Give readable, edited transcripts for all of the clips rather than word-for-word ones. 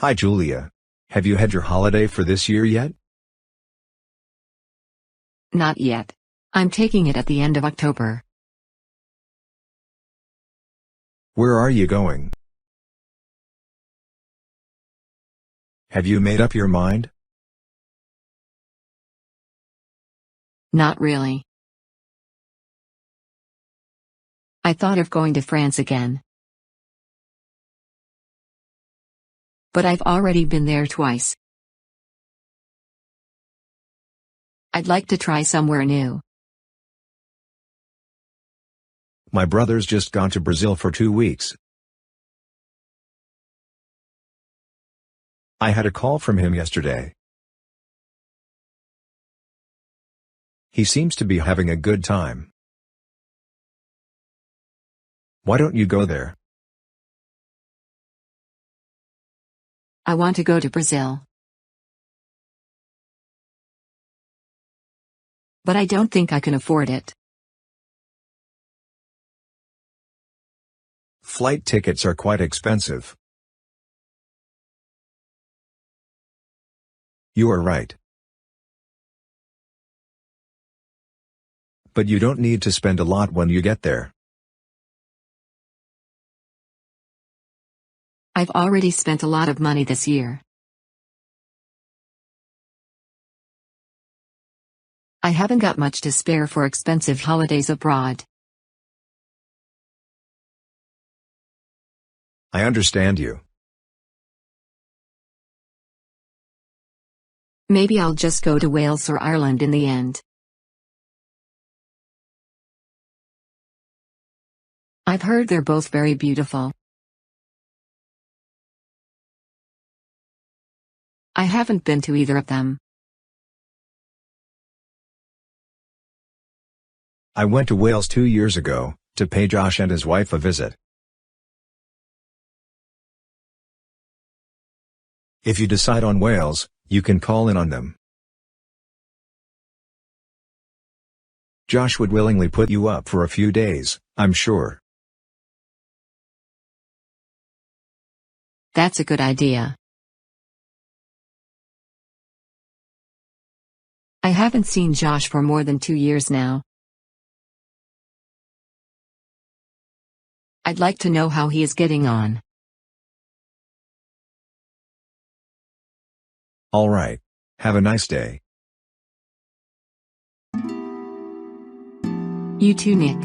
Hi Julia. Have you had your holiday for this year yet? Not yet. I'm taking it at the end of October. Where are you going? Have you made up your mind? Not really. I thought of going to France again. But I've already been there twice. I'd like to try somewhere new. My brother's just gone to Brazil for 2 weeks. I had a call from him yesterday. He seems to be having a good time. Why don't you go there? I want to go to Brazil. But I don't think I can afford it. Flight tickets are quite expensive. You are right. But you don't need to spend a lot when you get there. I've already spent a lot of money this year. I haven't got much to spare for expensive holidays abroad. I understand you. Maybe I'll just go to Wales or Ireland in the end. I've heard they're both very beautiful. I haven't been to either of them. I went to Wales 2 years ago, to pay Josh and his wife a visit. If you decide on Wales, you can call in on them. Josh would willingly put you up for a few days, I'm sure. That's a good idea. I haven't seen Josh for more than 2 years now. I'd like to know how he is getting on. All right. Have a nice day. You too, Nick.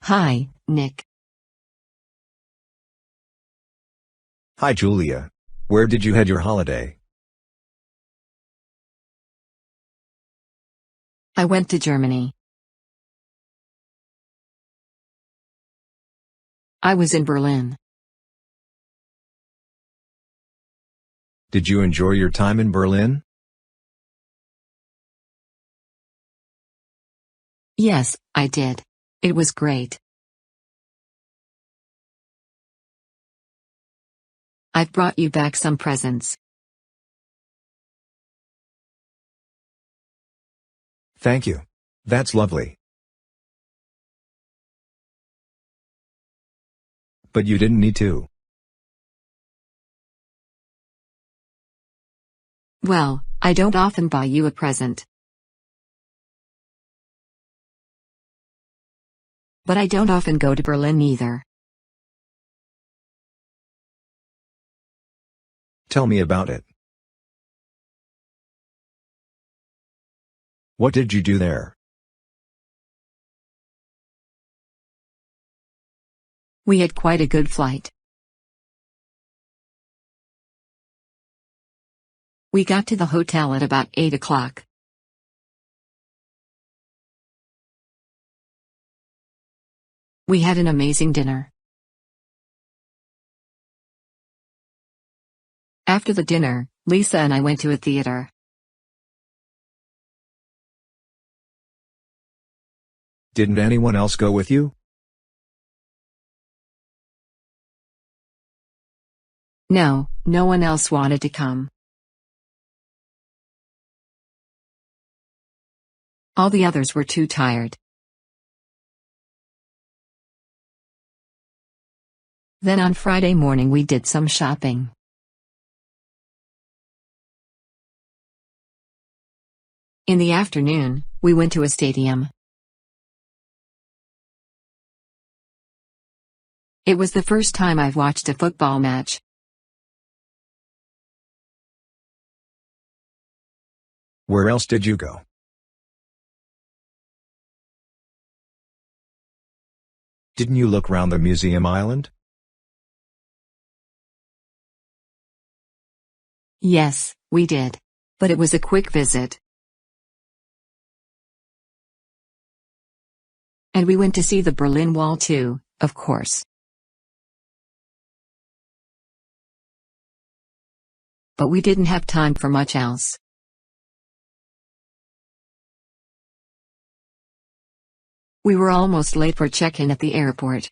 Hi, Nick. Hi Julia. Where did you head your holiday? I went to Germany. I was in Berlin. Did you enjoy your time in Berlin? Yes, I did. It was great. I've brought you back some presents. Thank you. That's lovely. But you didn't need to. Well, I don't often buy you a present. But I don't often go to Berlin either. Tell me about it. What did you do there? We had quite a good flight. We got to the hotel at about 8 o'clock. We had an amazing dinner. After the dinner, Lisa and I went to a theater. Didn't anyone else go with you? No, no one else wanted to come. All the others were too tired. Then on Friday morning we did some shopping. In the afternoon, we went to a stadium. It was the first time I've watched a football match. Where else did you go? Didn't you look round the museum island? Yes, we did. But it was a quick visit. And we went to see the Berlin Wall too, of course. But we didn't have time for much else. We were almost late for check-in at the airport.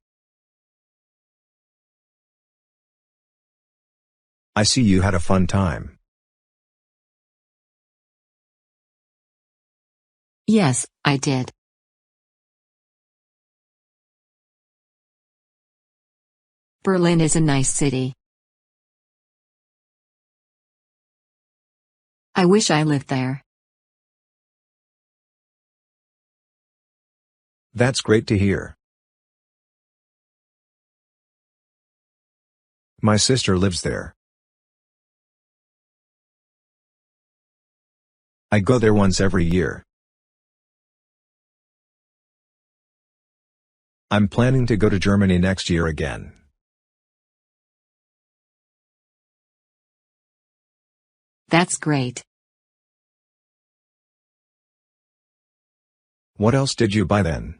I see you had a fun time. Yes, I did. Berlin is a nice city. I wish I lived there. That's great to hear. My sister lives there. I go there once every year. I'm planning to go to Germany next year again. That's great. What else did you buy then?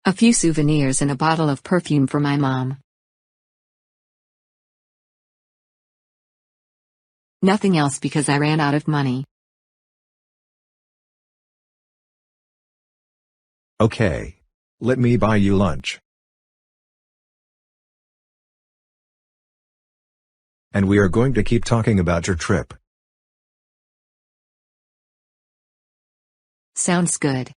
A few souvenirs and a bottle of perfume for my mom. Nothing else because I ran out of money. Okay. Let me buy you lunch. And we are going to keep talking about your trip. Sounds good.